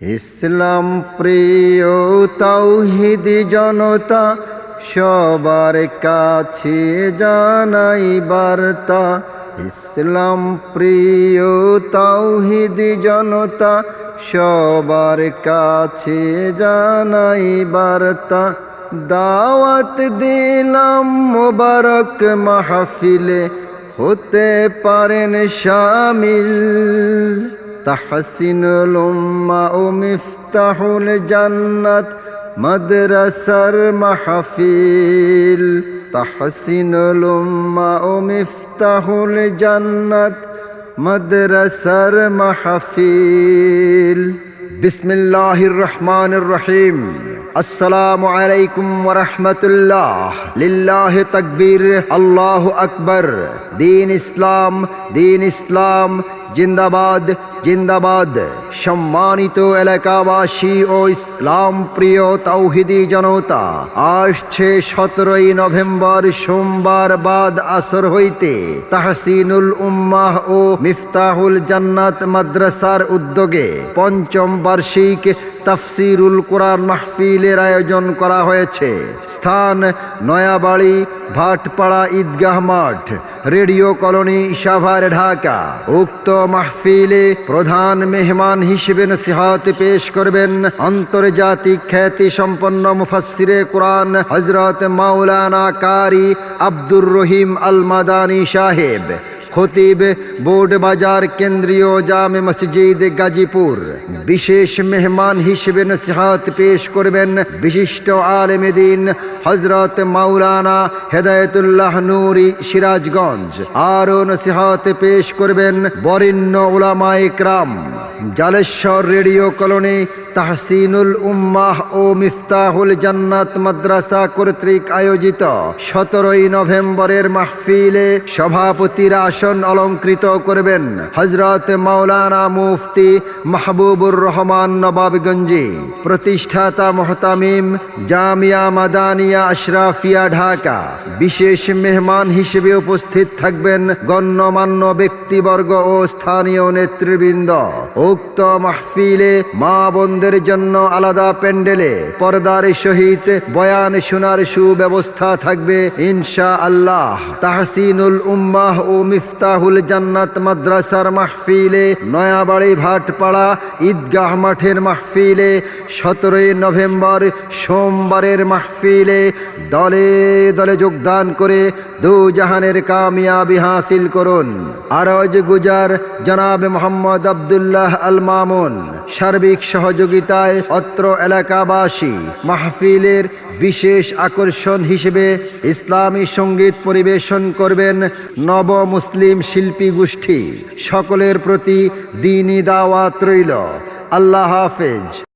ইসলাম প্রিয় তাওহীদি জনতা, সবার কাছে জানাই বার্তা। ইসলাম প্রিয় তাওহীদি জনতা, সবার কাছে জানাই বার্তা। দাওয়াত দিলাম মোবারক মাহফিলে, হতে পারেন শামিল। তাহসিনুল উম্মাহ ও মিফতাহুল জান্নাত মাদ্রাসার মাহফিল। তাহসিনুল উম্মাহ ও মিফতাহুল জান্নাত মাদ্রাসার মাহফিল। বিসমিল্লাহির রহমানির রহিম। আসসালামু আলাইকুম ওয়া রাহমাতুল্লাহ। লিল্লাহি তাকবীর, আল্লাহু আকবার। দ্বীন ইসলাম, দ্বীন ইসলাম জিন্দাবাদ, জিন্দাবাদ। সম্মানিত এলাকাবাসী ও ইসলাম প্রিয় তাওহীদি জনতা, আসছে 17ই নভেম্বর সোমবার বাদ আসর হইতে তাহসিনুল উম্মাহ ও মিফতাহুল জান্নাত মাদ্রাসার উদ্যোগে পঞ্চম বার্ষিক তাফসিরুল কোরআন মাহফিলের আয়োজন করা হয়েছে। স্থান নয়াবাড়ি ভাটপাড়া ঈদগাহ মাঠ, রেডিও কলোনি, সাভার, ঢাকা। উক্ত মাহফিলে প্রধান মেহমান হিসেবে নসিহত পেশ করবেন আন্তর্জাতিক খ্যাতি সম্পন্ন মুফাসসিরে কোরআন হযরত মাওলানা কারি আব্দুর রহিম আল মাদানী সাহেব, খতিব বোর্ড বাজার কেন্দ্রীয় জামে মসজিদ গাজীপুর। বিশেষ মেহমান হিসেবে নসিহত পেশ করবেন বিশিষ্ট আলেমে দ্বীন হযরত মাওলানা হেদায়েতুল্লাহ নূরী সিরাজগঞ্জ। আরও নসিহত পেশ করবেন বরেণ্য উলামায়ে কেরাম। জালেশ্বর রেডিও কলোনি তাহসিনুল উম্মাহ ও মিফতাহুল জান্নাত মাদ্রাসা কর্তৃক আয়োজিত 17ই নভেম্বরের মাহফিলে সভাপতির আসন অলংকৃত করবেন হযরত মাওলানা মুফতি মাহবুবুর রহমান নবাবগঞ্জি, প্রতিষ্ঠাতা মুহতামিম জামিয়া মাদানিয়া আশরাফিয়া ঢাকা। বিশেষ মেহমান হিসেবে উপস্থিত থাকবেন গণ্যমান্য ব্যক্তিবর্গ ও স্থানীয় নেতৃবৃন্দ। উক্ত মাহফিলে মা বোনদের জন্য আলাদা প্যান্ডেলে পর্দার সহিত বয়ান শোনার সুব্যবস্থা থাকবে ইনশাআল্লাহ। তাহসিনুল উম্মাহ ও মিফতাহুল জান্নাত মাদ্রাসার মাহফিলে নয়াবাড়ি ভাটপাড়া ঈদগাহ মাঠের মাহফিলে 17ই নভেম্বর সোমবারের মাহফিলে দলে দলে যোগদান করে দু জাহানের কামিয়াবি হাসিল করুন। আরজ গুজার জনাব মোহাম্মদ আব্দুল্লাহ আল মামুন সার্বিক সহযোগিতায় অত্র এলাকাবাসী। মাহফিলের বিশেষ আকর্ষণ হিসেবে ইসলামী সঙ্গীত পরিবেশন করবেন নব মুসলিম শিল্পী গোষ্ঠী। সকলের প্রতি দ্বীনি দাওয়াত রইল। আল্লাহ হাফেজ।